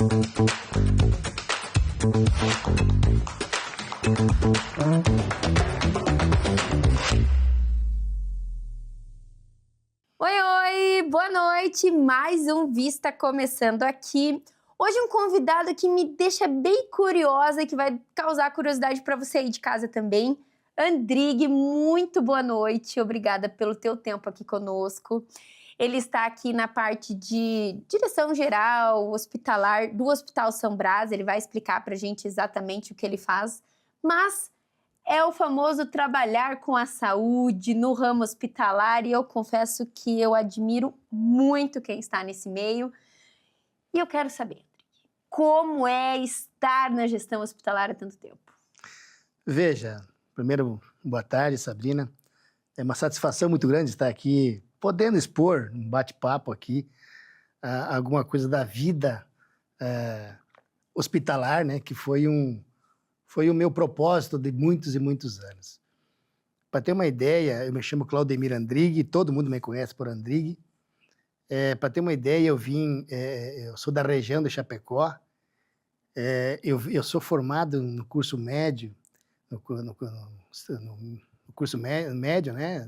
Oi, oi, boa noite, mais um Vista começando aqui. Hoje um convidado que me deixa bem curiosa e que vai causar curiosidade para você aí de casa também. Andrigue, muito boa noite, obrigada pelo teu tempo aqui conosco. Ele está aqui na parte de direção geral, hospitalar, do Hospital São Brás, ele vai explicar para a gente exatamente o que ele faz, mas é o famoso trabalhar com a saúde no ramo hospitalar e eu confesso que eu admiro muito quem está nesse meio. E eu quero saber, como é estar na gestão hospitalar há tanto tempo? Veja, primeiro, boa tarde, Sabrina. É uma satisfação muito grande estar aqui, podendo expor um bate-papo aqui, alguma coisa da vida hospitalar, né, que foi o meu propósito de muitos e muitos anos. Para ter uma ideia, eu me chamo Claudemir Andrigue, todo mundo me conhece por Andrigue. Para ter uma ideia, eu sou da região de Chapecó, eu sou formado no curso médio, no curso médio, né,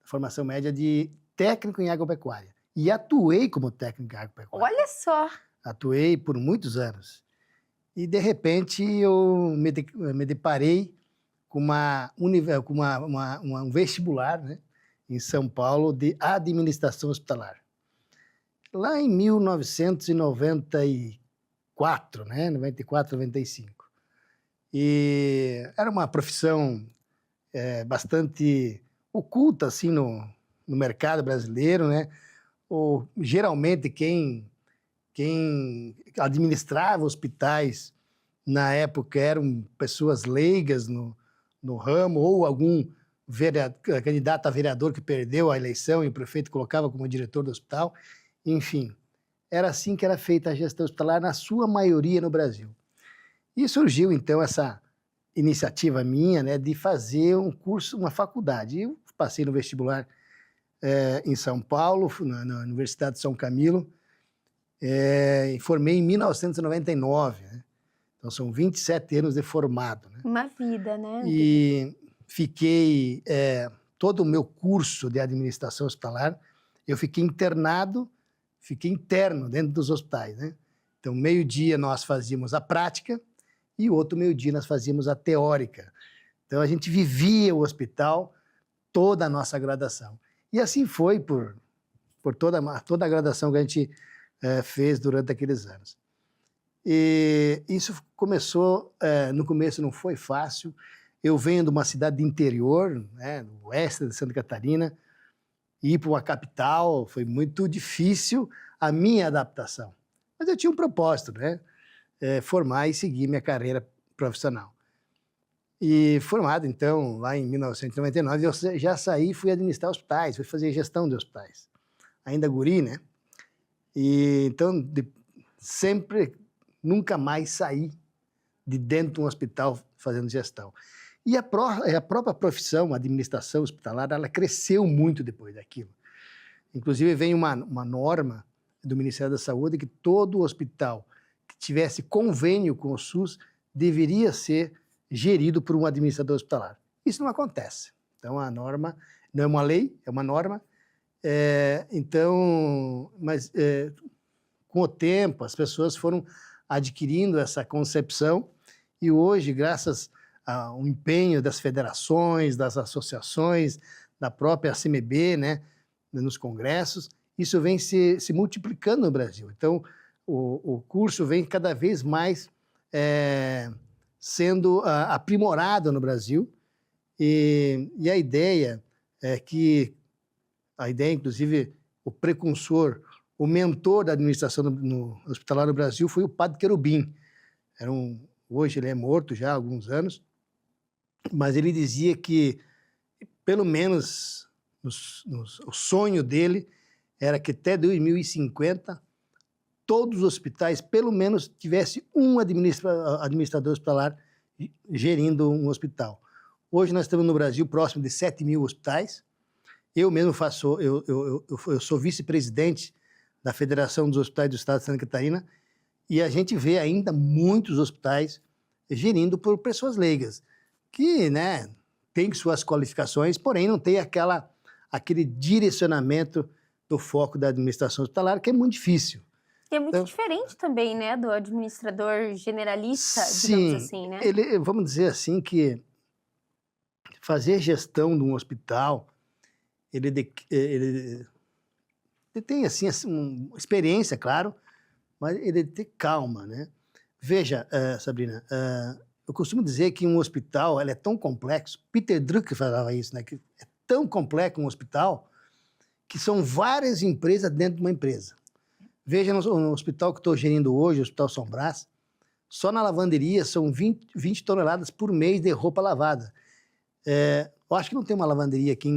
formação média de técnico em agropecuária. E atuei como técnico em agropecuária. Olha só! Atuei por muitos anos. E, de repente, eu me deparei com um vestibular, né, em São Paulo de administração hospitalar. Lá em 1994, né, 94, 95. E era uma profissão bastante oculta assim, no mercado brasileiro, né? Geralmente, quem administrava hospitais na época eram pessoas leigas no ramo, ou algum candidato a vereador que perdeu a eleição e o prefeito colocava como diretor do hospital. Enfim, era assim que era feita a gestão hospitalar, na sua maioria no Brasil. E surgiu, então, essa iniciativa minha, né, de fazer um curso, uma faculdade. Eu passei no vestibular em São Paulo, na Universidade de São Camilo, e formei em 1999, né? Então são 27 anos de formado, né? Uma vida, né? E fiquei, todo o meu curso de administração hospitalar, eu fiquei interno dentro dos hospitais, né? Então, meio-dia nós fazíamos a prática e outro meio-dia nós fazíamos a teórica. Então, a gente vivia o hospital toda a nossa graduação. E assim foi por toda a graduação que a gente fez durante aqueles anos. E isso começou, no começo não foi fácil. Eu venho de uma cidade de interior, né, no oeste de Santa Catarina, ir para uma capital foi muito difícil a minha adaptação. Mas eu tinha um propósito, né? Formar e seguir minha carreira profissional. E formado, então, lá em 1999, eu já saí e fui administrar hospitais, fui fazer gestão de hospitais. Ainda guri, né? E, então, nunca mais saí de dentro de um hospital fazendo gestão. E a própria profissão, a administração hospitalar, ela cresceu muito depois daquilo. Inclusive, vem uma norma do Ministério da Saúde que todo hospital que tivesse convênio com o SUS deveria ser gerido por um administrador hospitalar. Isso não acontece. Então, a norma não é uma lei, é uma norma. Mas com o tempo, as pessoas foram adquirindo essa concepção e hoje, graças ao empenho das federações, das associações, da própria CMB, né, nos congressos, isso vem se multiplicando no Brasil. Então, o curso vem cada vez mais sendo aprimorado no Brasil e a ideia inclusive, o precursor, o mentor da administração no hospitalar no Brasil foi o Padre Querubim. Hoje ele é morto já há alguns anos, mas ele dizia que, pelo menos, o sonho dele era que até 2050 todos os hospitais, pelo menos, tivesse um administrador hospitalar gerindo um hospital. Hoje nós estamos no Brasil próximo de 7 mil hospitais. Eu mesmo eu sou vice-presidente da Federação dos Hospitais do Estado de Santa Catarina E a gente vê ainda muitos hospitais gerindo por pessoas leigas, que, né, têm suas qualificações, porém não tem aquele direcionamento do foco da administração hospitalar, que é muito difícil. E é muito Então, diferente também, né, do administrador generalista, digamos assim, né? Vamos dizer assim que fazer gestão de um hospital, ele tem assim, uma experiência, claro, mas ele tem calma, né? Veja, Sabrina, eu costumo dizer que um hospital ele é tão complexo, Peter Drucker falava isso, né? Que é tão complexo um hospital que são várias empresas dentro de uma empresa. Veja no hospital que estou gerindo hoje, o Hospital São Brás, só na lavanderia são 20 toneladas por mês de roupa lavada. Eu acho que não tem uma lavanderia aqui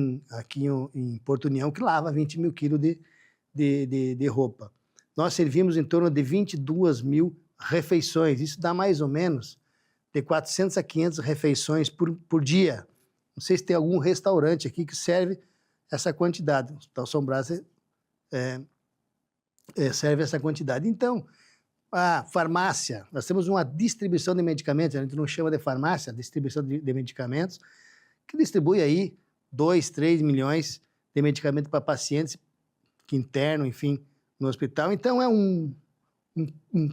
em Porto União que lava 20 mil quilos de roupa. Nós servimos em torno de 22 mil refeições. Isso dá mais ou menos de 400 a 500 refeições por dia. Não sei se tem algum restaurante aqui que serve essa quantidade. O Hospital São Brás serve essa quantidade. Então, a farmácia, nós temos uma distribuição de medicamentos, a gente não chama de farmácia, distribuição de medicamentos, que distribui aí 2, 3 milhões de medicamentos para pacientes que internam, enfim, no hospital. Então, é um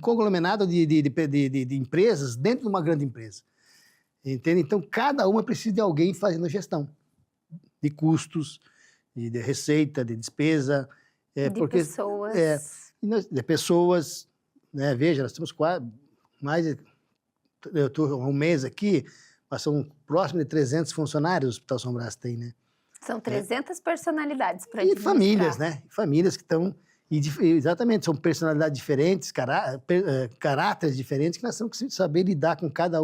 conglomerado de empresas dentro de uma grande empresa. Entende? Então, cada uma precisa de alguém fazendo gestão de custos, de receita, de despesa. Pessoas. De pessoas, né? Veja, nós temos eu estou há um mês aqui, mas são próximo de 300 funcionários o Hospital São Brás tem, né? São 300 personalidades para E famílias, né? Famílias que estão... Exatamente, são personalidades diferentes, caráteres diferentes, que nós temos que saber lidar com cada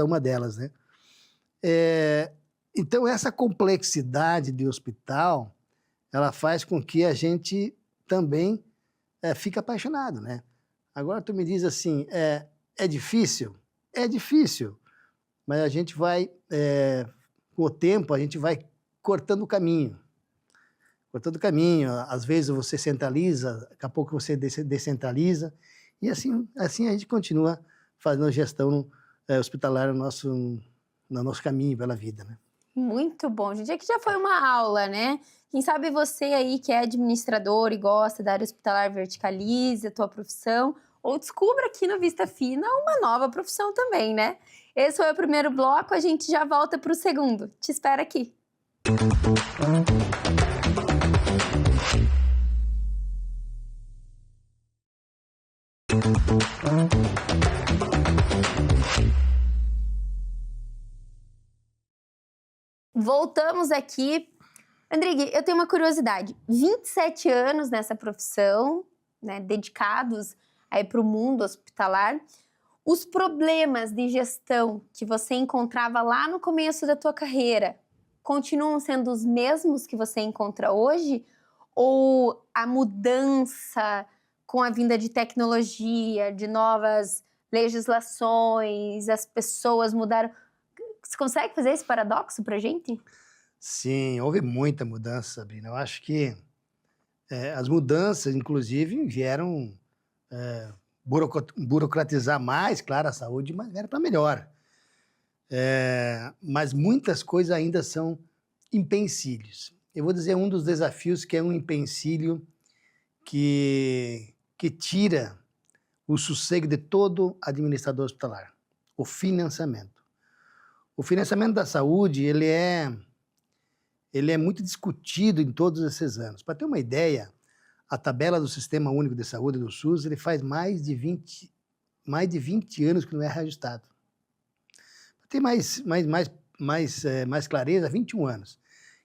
uma delas, né? Então, essa complexidade de hospital, ela faz com que a gente também fique apaixonado, né? Agora, tu me diz assim, é difícil? É difícil, mas a gente vai, com o tempo, a gente vai cortando o caminho. Cortando o caminho, às vezes você centraliza, daqui a pouco você descentraliza, e assim a gente continua fazendo gestão hospitalar no nosso caminho pela vida, né? Muito bom, gente. Aqui já foi uma aula, né? Quem sabe você aí que é administrador e gosta da área hospitalar, verticalize a tua profissão, ou descubra aqui no Vista Fina uma nova profissão também, né? Esse foi o primeiro bloco, a gente já volta para o segundo. Te espero aqui. Voltamos aqui. Andrigue, eu tenho uma curiosidade. 27 anos nessa profissão, né, dedicados aí para o mundo hospitalar. Os problemas de gestão que você encontrava lá no começo da tua carreira continuam sendo os mesmos que você encontra hoje? Ou a mudança com a vinda de tecnologia, de novas legislações, as pessoas mudaram? Você consegue fazer esse paradoxo pra gente? Sim, houve muita mudança, Sabrina. Eu acho que as mudanças, inclusive, vieram burocratizar mais, claro, a saúde, mas vieram para melhor. Mas muitas coisas ainda são empecilhos. Eu vou dizer um dos desafios que é um empecilho que tira o sossego de todo administrador hospitalar, o financiamento. O financiamento da saúde, ele é muito discutido em todos esses anos. Para ter uma ideia, a tabela do Sistema Único de Saúde, do SUS, ele faz mais de 20 anos que não é reajustado. Para ter mais clareza, 21 anos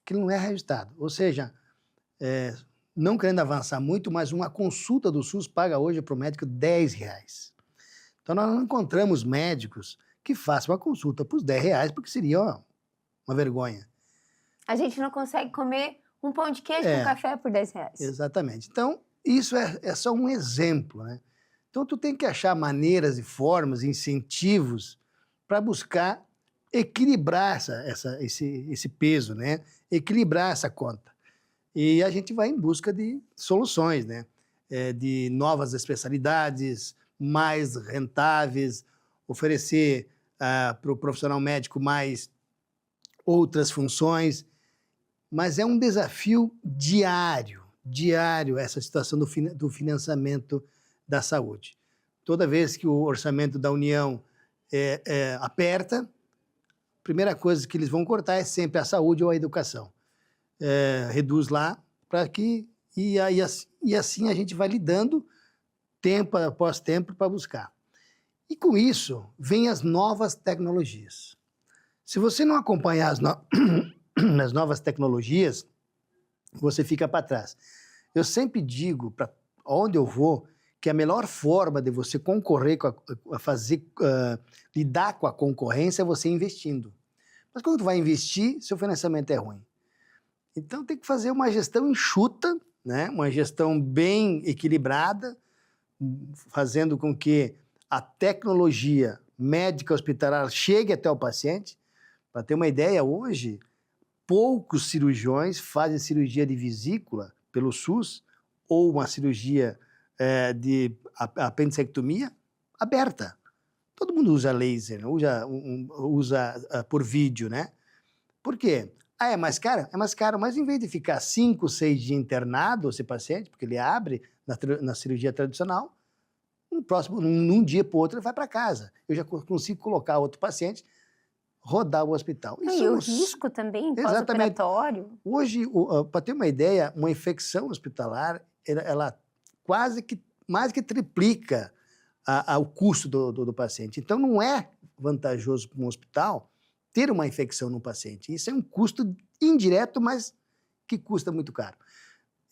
que ele não é reajustado. Ou seja, não querendo avançar muito, mas uma consulta do SUS paga hoje para o médico R$10. Então, nós não encontramos médicos que façam uma consulta por R$10, porque seria uma vergonha. A gente não consegue comer um pão de queijo com café por R$10. Exatamente. Então, isso é só um exemplo, né? Então, tu tem que achar maneiras e formas, incentivos para buscar equilibrar esse peso, né? Equilibrar essa conta. E a gente vai em busca de soluções, né? de novas especialidades, mais rentáveis, oferecer para o profissional médico mais outras funções, mas é um desafio diário essa situação do financiamento da saúde. Toda vez que o orçamento da União aperta, a primeira coisa que eles vão cortar é sempre a saúde ou a educação. Reduz lá para que... E assim a gente vai lidando tempo após tempo para buscar. E com isso, vem as novas tecnologias. Se você não acompanhar as novas tecnologias, você fica para trás. Eu sempre digo, para onde eu vou, que a melhor forma de você concorrer, lidar com a concorrência é você investindo. Mas quando tu vai investir, seu financiamento é ruim. Então tem que fazer uma gestão enxuta, né? Uma gestão bem equilibrada, fazendo com que a tecnologia médica hospitalar chegue até o paciente. Para ter uma ideia, hoje, poucos cirurgiões fazem cirurgia de vesícula pelo SUS ou uma cirurgia de apendicectomia aberta. Todo mundo usa laser, usa por vídeo, né? Por quê? É mais caro? É mais caro, mas em vez de ficar 5, 6 dias internado, esse paciente, porque ele abre na cirurgia tradicional, num dia para o outro ele vai para casa. Eu já consigo colocar outro paciente, rodar o hospital. E o risco também, pós-operatório? Hoje, para ter uma ideia, uma infecção hospitalar, ela quase que mais que triplica o custo do paciente. Então, não é vantajoso para um hospital ter uma infecção no paciente. Isso é um custo indireto, mas que custa muito caro.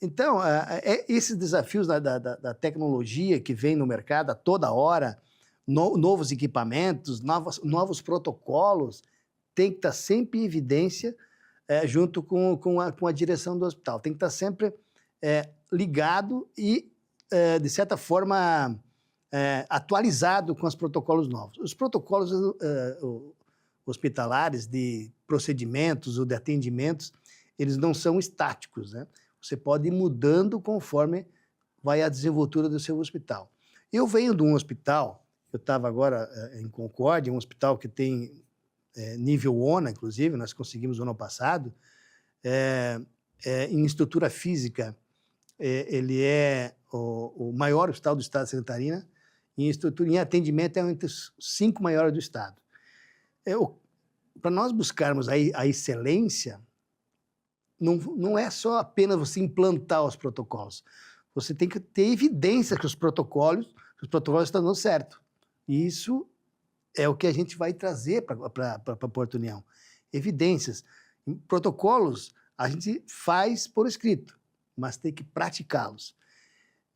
Então, esses desafios da tecnologia que vem no mercado a toda hora, novos equipamentos, novos protocolos, tem que estar sempre em evidência junto com a direção do hospital. Tem que estar sempre ligado e, de certa forma, atualizado com os protocolos novos. Os protocolos hospitalares de procedimentos ou de atendimentos, eles não são estáticos, né? Você pode ir mudando conforme vai a desenvoltura do seu hospital. Eu venho de um hospital, eu estava agora em Concórdia, um hospital que tem nível ONA, inclusive, nós conseguimos no ano passado, em estrutura física, ele é o maior hospital do estado de Santa Catarina, em atendimento é entre os 5 maiores do estado. Para nós buscarmos a excelência, não é só apenas você implantar os protocolos. Você tem que ter evidência que os protocolos estão dando certo. E isso é o que a gente vai trazer para a Porto União. Evidências. Protocolos a gente faz por escrito, mas tem que praticá-los.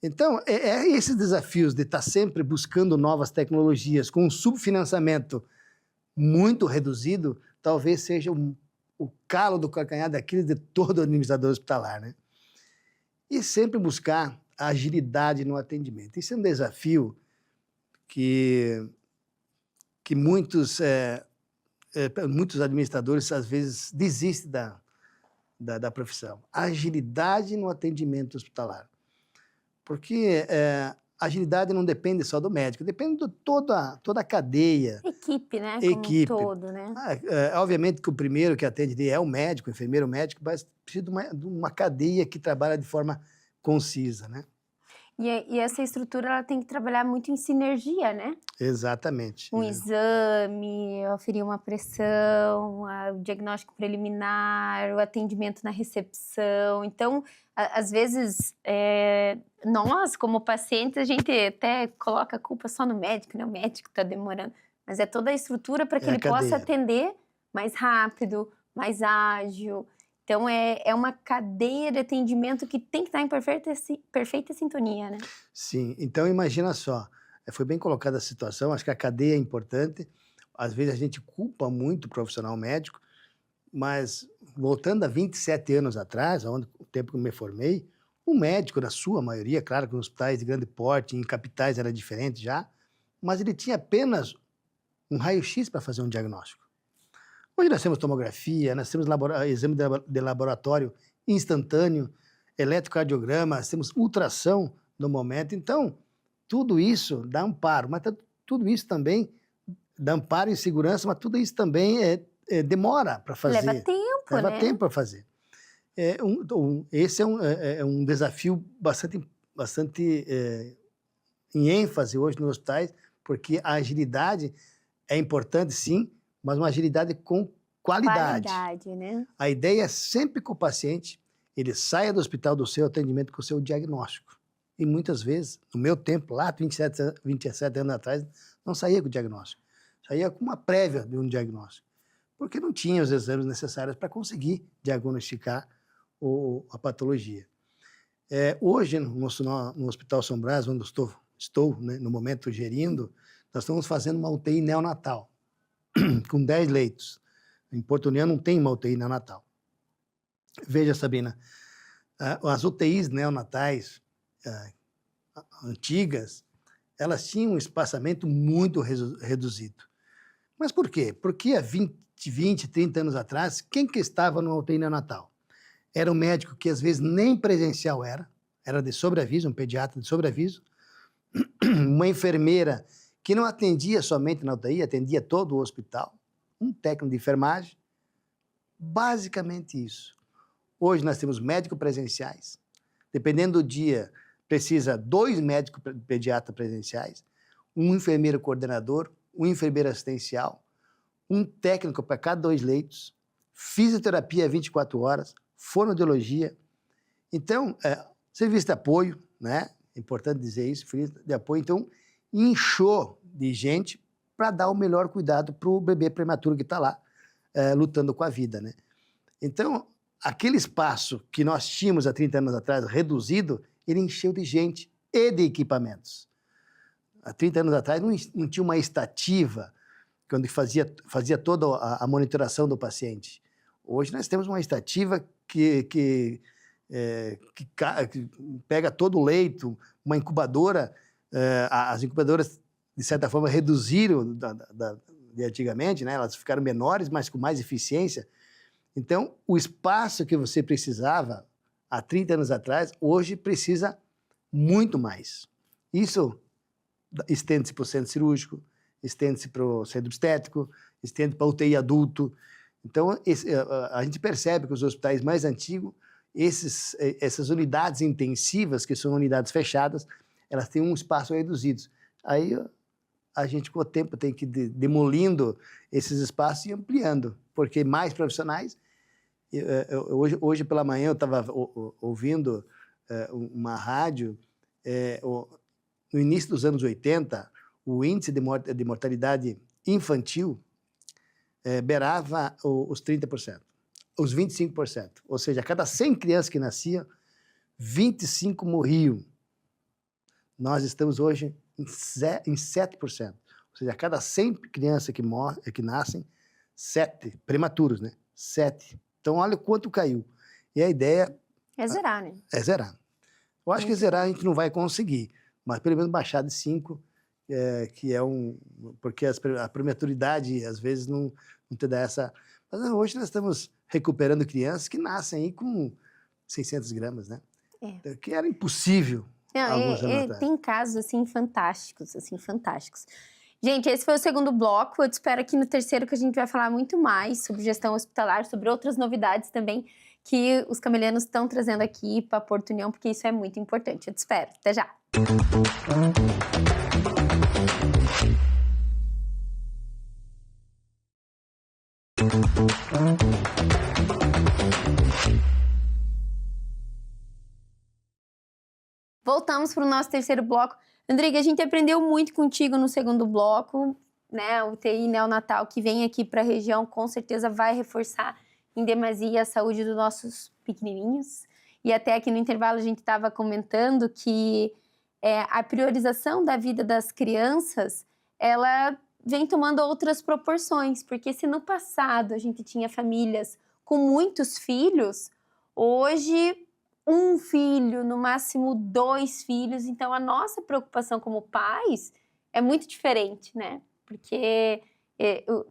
Então, esses desafios de estar sempre buscando novas tecnologias com um subfinanciamento muito reduzido, talvez seja o calo do calcanhar daqueles de todo administrador hospitalar, né? E sempre buscar a agilidade no atendimento. Isso é um desafio que muitos administradores, às vezes, desistem da profissão. A agilidade no atendimento hospitalar. Porque a agilidade não depende só do médico, depende de toda a cadeia. Equipe, né? Como um todo, né? Obviamente que o primeiro que atende é o médico, o enfermeiro, o médico, mas precisa de uma cadeia que trabalha de forma concisa, né? E essa estrutura ela tem que trabalhar muito em sinergia, né? Exatamente. Um exame, aferir uma pressão, o diagnóstico preliminar, o atendimento na recepção. Então, às vezes, nós, como pacientes, a gente até coloca a culpa só no médico, né? O médico está demorando. Mas é toda a estrutura para que ele possa atender mais rápido, mais ágil. Então, é uma cadeia de atendimento que tem que estar em perfeita sintonia, né? Sim. Então, imagina só. Foi bem colocada a situação, acho que a cadeia é importante. Às vezes a gente culpa muito o profissional médico, mas voltando a 27 anos atrás, o tempo que eu me formei, o médico, na sua maioria, claro que em hospitais de grande porte, em capitais era diferente já, mas ele tinha apenas um raio-x para fazer um diagnóstico. Hoje nós temos tomografia, nós temos exame de laboratório instantâneo, eletrocardiograma, nós temos ultrassom no momento. Então, tudo isso dá amparo, mas tudo isso também dá amparo e segurança, mas tudo isso também demora para fazer. Leva tempo, Leva né? tempo para fazer. Esse é um desafio bastante em ênfase hoje nos hospitais, porque a agilidade é importante, sim, mas uma agilidade com qualidade. Qualidade, né? A ideia é sempre que o paciente ele saia do hospital do seu atendimento com o seu diagnóstico. E muitas vezes, no meu tempo, lá 27 anos atrás, não saía com o diagnóstico. Saía com uma prévia de um diagnóstico, porque não tinha os exames necessários para conseguir diagnosticar a patologia. Hoje, no Hospital São Brás, onde estou né, no momento gerindo, nós estamos fazendo uma UTI neonatal, com 10 leitos. Em Porto União não tem uma UTI neonatal. Veja, Sabina, as UTIs neonatais antigas, elas tinham um espaçamento muito reduzido. Mas por quê? Porque há 20, 30 anos atrás, quem que estava numa UTI neonatal? Era um médico que às vezes nem presencial era de sobreaviso, um pediatra de sobreaviso, uma enfermeira que não atendia somente na UTI, atendia todo o hospital, um técnico de enfermagem, basicamente isso. Hoje nós temos médicos presenciais, dependendo do dia, precisa 2 médicos pediatras presenciais, um enfermeiro coordenador, um enfermeiro assistencial, um técnico para cada 2 leitos, fisioterapia 24 horas, fonoaudiologia. Então, serviço de apoio, né? É importante dizer isso, serviço de apoio. Então, inchou de gente para dar o melhor cuidado para o bebê prematuro que está lá, lutando com a vida, né? Então, aquele espaço que nós tínhamos há 30 anos atrás, reduzido, ele encheu de gente e de equipamentos. Há 30 anos atrás não tinha uma estativa quando fazia toda a monitoração do paciente. Hoje nós temos uma estativa que pega todo o leito, uma incubadora. As incubadoras, de certa forma, reduziram de antigamente, né? Elas ficaram menores, mas com mais eficiência. Então, o espaço que você precisava há 30 anos atrás, hoje precisa muito mais. Isso estende-se para o centro cirúrgico, estende-se para o centro estético, estende para o UTI adulto. Então, a gente percebe que os hospitais mais antigos, essas unidades intensivas, que são unidades fechadas, elas têm um espaço reduzido. Aí a gente, com o tempo, tem que ir demolindo esses espaços e ampliando, porque mais profissionais. Hoje pela manhã eu estava ouvindo uma rádio, no início dos anos 80, o índice de mortalidade infantil beirava os 30%, os 25%. Ou seja, a cada 100 crianças que nasciam, 25 morriam. Nós estamos hoje em 7%. Ou seja, a cada 100 crianças que nascem, 7 prematuros, né? 7. Então, olha o quanto caiu. E a ideia... É zerar, né? É zerar. Eu acho que zerar a gente não vai conseguir, mas pelo menos baixar de 5, que é porque a prematuridade, às vezes, não te dá essa... Mas hoje nós estamos recuperando crianças que nascem aí com 600 gramas, né? Que era impossível alguns anos atrás. Tem casos, assim, fantásticos, assim, fantásticos. Gente, esse foi o segundo bloco. Eu te espero aqui no terceiro, que a gente vai falar muito mais sobre gestão hospitalar, sobre outras novidades também que os camelianos estão trazendo aqui para Porto União, porque isso é muito importante. Eu te espero. Até já! Voltamos para o nosso terceiro bloco. Andriga, a gente aprendeu muito contigo no segundo bloco, né? O UTI neonatal que vem aqui para a região com certeza vai reforçar em demasia a saúde dos nossos pequenininhos. E até aqui no intervalo a gente estava comentando que a priorização da vida das crianças, ela vem tomando outras proporções, porque se no passado a gente tinha famílias com muitos filhos, hoje 1 filho, no máximo 2 filhos. Então, a nossa preocupação como pais é muito diferente, né? Porque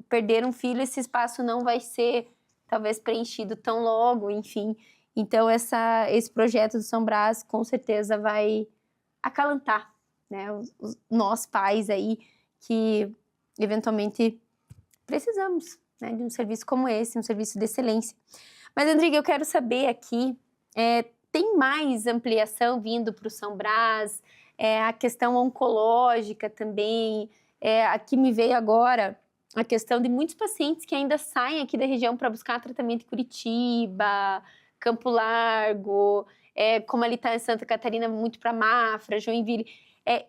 perder um filho, esse espaço não vai ser, talvez, preenchido tão logo, enfim. Então, esse projeto do São Brás, com certeza, vai acalentar, né, nós pais aí que eventualmente precisamos, né, de um serviço como esse, um serviço de excelência. Mas, Andriga, eu quero saber aqui, tem mais ampliação vindo para o São Brás? A questão oncológica também, aqui me veio agora a questão de muitos pacientes que ainda saem aqui da região para buscar tratamento em Curitiba, Campo Largo, como ali está em Santa Catarina, muito para Mafra, Joinville.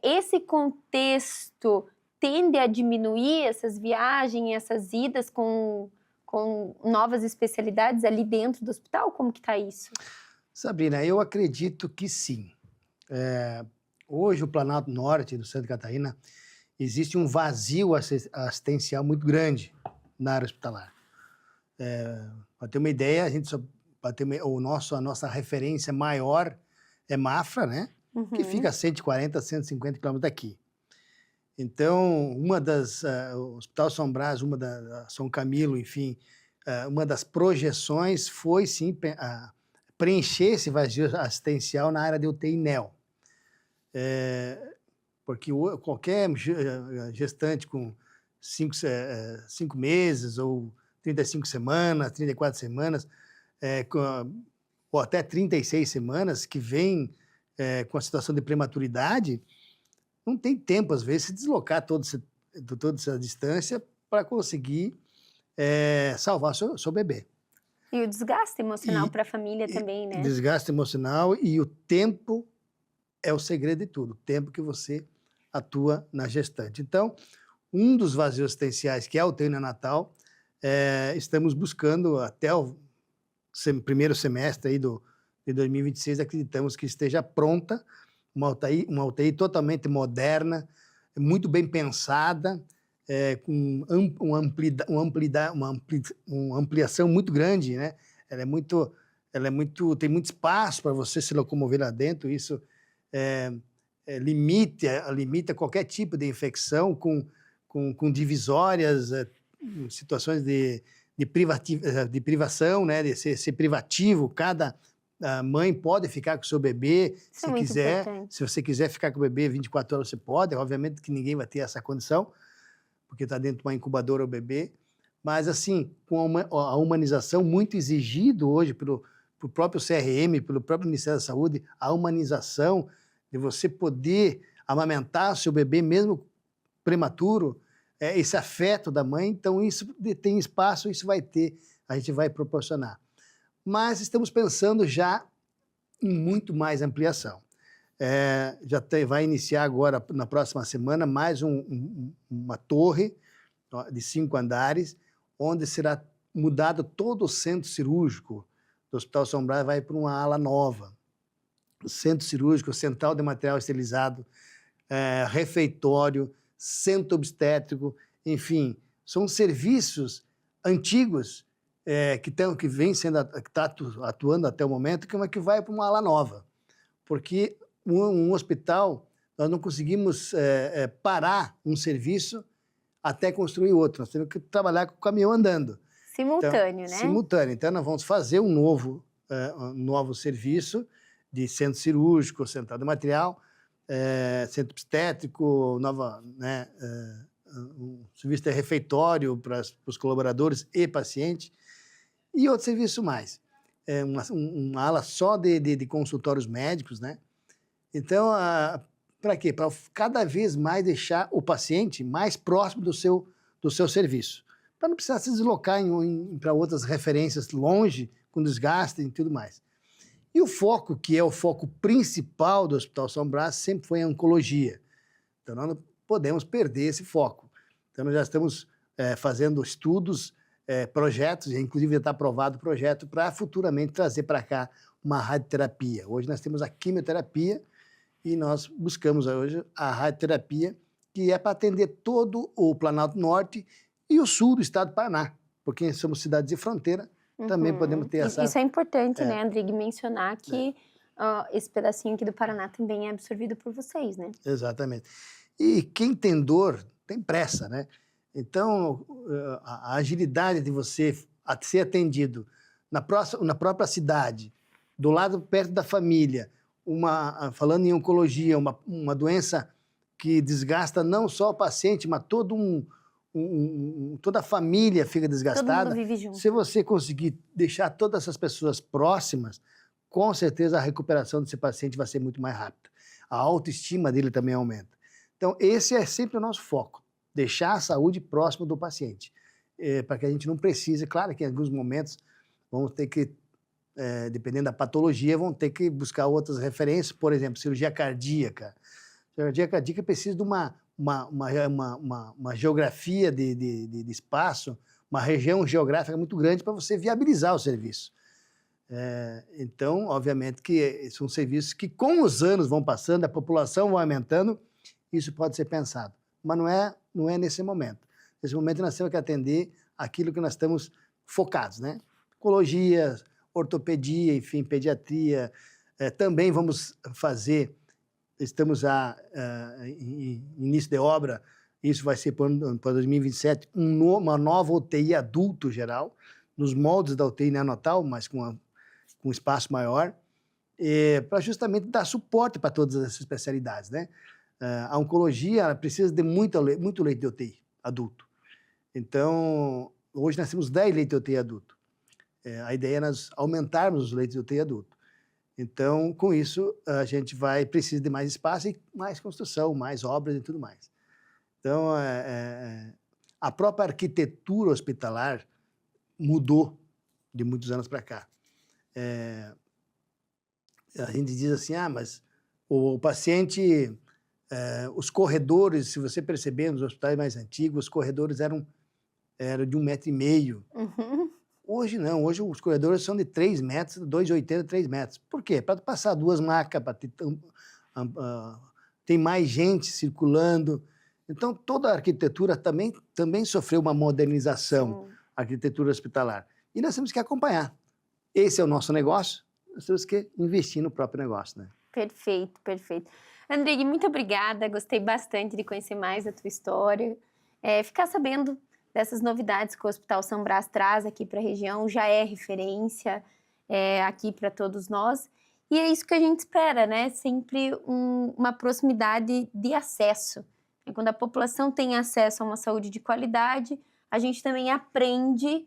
Esse contexto tende a diminuir essas viagens, essas idas com novas especialidades ali dentro do hospital? Como que está isso? Sabrina, eu acredito que sim. Hoje, o Planalto Norte do Santa Catarina, existe um vazio assistencial muito grande na área hospitalar. Para ter uma ideia, a nossa referência maior é Mafra, né? Que fica a 140, 150 quilômetros daqui. Então, o Hospital São Brás, uma da São Camilo, enfim, uma das projeções foi, sim, preencher esse vazio assistencial na área de UTI NEO. Porque qualquer gestante com 5 meses ou 35 semanas, 34 semanas, ou até 36 semanas, que vem com a situação de prematuridade, não tem tempo, às vezes, de se deslocar toda essa distância para conseguir salvar seu bebê. E o desgaste emocional para a família também, né? Desgaste emocional, e o tempo é o segredo de tudo, o tempo que você atua na gestante. Então, um dos vazios assistenciais, que é o UTI neonatal, estamos buscando até o primeiro semestre aí de 2026, acreditamos que esteja pronta uma UTI totalmente moderna, muito bem pensada, com uma ampliação muito grande, né? Tem muito espaço para você se locomover lá dentro. Isso limita qualquer tipo de infecção, com divisórias, situações de privação, né? De ser privativo. Cada mãe pode ficar com o seu bebê, se quiser. Importante. Se você quiser ficar com o bebê 24 horas, você pode. Obviamente que ninguém vai ter essa condição, porque está dentro de uma incubadora o bebê. Mas, assim, com a humanização muito exigido hoje pelo próprio CRM, pelo próprio Ministério da Saúde, a humanização de você poder amamentar seu bebê, mesmo prematuro, esse afeto da mãe. Então, isso tem espaço, isso a gente vai proporcionar. Mas estamos pensando já em muito mais ampliação. Vai iniciar agora, na próxima semana, mais uma torre de 5 andares, onde será mudado todo o centro cirúrgico do Hospital São Brás, vai para uma ala nova. O centro cirúrgico, central de material esterilizado, refeitório, centro obstétrico, enfim, são serviços antigos que vem sendo que está atuando até o momento, que vai para uma ala nova, porque um hospital, nós não conseguimos parar um serviço até construir outro, nós temos que trabalhar com o caminhão andando. Simultâneo, então, né? Simultâneo. Então, nós vamos fazer um novo serviço de centro cirúrgico, central de material, centro obstétrico, um serviço de refeitório para os colaboradores e pacientes, e outro serviço mais. Uma ala só de consultórios médicos, né? Então, para quê? Para cada vez mais deixar o paciente mais próximo do seu serviço, para não precisar se deslocar para outras referências longe, com desgaste e tudo mais. E o foco, que é o foco principal do Hospital São Brás, sempre foi a oncologia. Então, nós não podemos perder esse foco. Então, nós já estamos fazendo estudos, projetos, inclusive já está aprovado o projeto para futuramente trazer para cá uma radioterapia. Hoje nós temos a quimioterapia e nós buscamos hoje a radioterapia, que é para atender todo o Planalto Norte e o sul do estado do Paraná, porque somos cidades de fronteira, também podemos ter essa... Isso é importante, né, Andrigue, mencionar que esse pedacinho aqui do Paraná também é absorvido por vocês, né? Exatamente. E quem tem dor, tem pressa, né? Então, a agilidade de você ser atendido na própria cidade, do lado perto da família, falando em oncologia, uma doença que desgasta não só o paciente, mas toda a família fica desgastada. Todo mundo vive junto. Se você conseguir deixar todas essas pessoas próximas, com certeza a recuperação desse paciente vai ser muito mais rápida. A autoestima dele também aumenta. Então, esse é sempre o nosso foco, deixar a saúde próximo do paciente, para que a gente não precise. Claro que em alguns momentos vamos ter que, dependendo da patologia, vão ter que buscar outras referências, por exemplo, cirurgia cardíaca. Cirurgia cardíaca precisa de uma geografia de espaço, uma região geográfica muito grande para você viabilizar o serviço. Então, obviamente que são serviços que com os anos vão passando, a população vai aumentando, isso pode ser pensado. Mas não é nesse momento. Nesse momento nós temos que atender aquilo que nós estamos focados, né? Oncologia, ortopedia, enfim, pediatria. Também vamos fazer, estamos em início de obra, isso vai ser para 2027, uma nova UTI adulto geral, nos moldes da UTI neonatal, mas com espaço maior, para justamente dar suporte para todas essas especialidades, né? A oncologia ela precisa de muito leite de UTI adulto. Então, hoje nós temos 10 leitos de UTI adulto. A ideia é nós aumentarmos os leitos de UTI adulto. Então, com isso, a gente precisa de mais espaço e mais construção, mais obras e tudo mais. Então, a própria arquitetura hospitalar mudou de muitos anos para cá. A gente diz assim, mas o paciente, os corredores, se você perceber nos hospitais mais antigos, os corredores eram de 1,5 metro. Uhum. Hoje não, hoje os corredores são de 3 metros, 2,80, 3 metros. Por quê? Para passar 2 macas, para tem mais gente circulando. Então, toda a arquitetura também sofreu uma modernização, a arquitetura hospitalar. E nós temos que acompanhar. Esse é o nosso negócio, nós temos que investir no próprio negócio, né? Perfeito, perfeito. Andrigui, muito obrigada, gostei bastante de conhecer mais a tua história. Ficar sabendo dessas novidades que o Hospital São Brás traz aqui para a região já é referência aqui para todos nós. E é isso que a gente espera, né? Sempre uma proximidade de acesso. E quando a população tem acesso a uma saúde de qualidade, a gente também aprende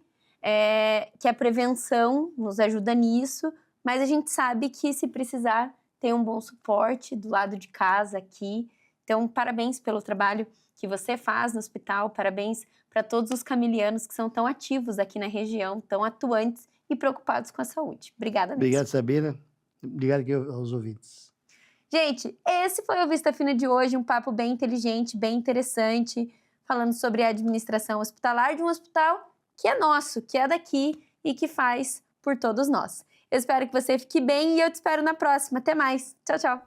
que a prevenção nos ajuda nisso, mas a gente sabe que se precisar tem um bom suporte do lado de casa aqui. Então, parabéns pelo trabalho que você faz no hospital, parabéns para todos os camilianos que são tão ativos aqui na região, tão atuantes e preocupados com a saúde. Obrigada mesmo. Obrigado, Sabina. Obrigado aqui aos ouvintes. Gente, esse foi o Vista Fina de hoje, um papo bem inteligente, bem interessante, falando sobre a administração hospitalar de um hospital que é nosso, que é daqui e que faz por todos nós. Eu espero que você fique bem e eu te espero na próxima. Até mais. Tchau, tchau.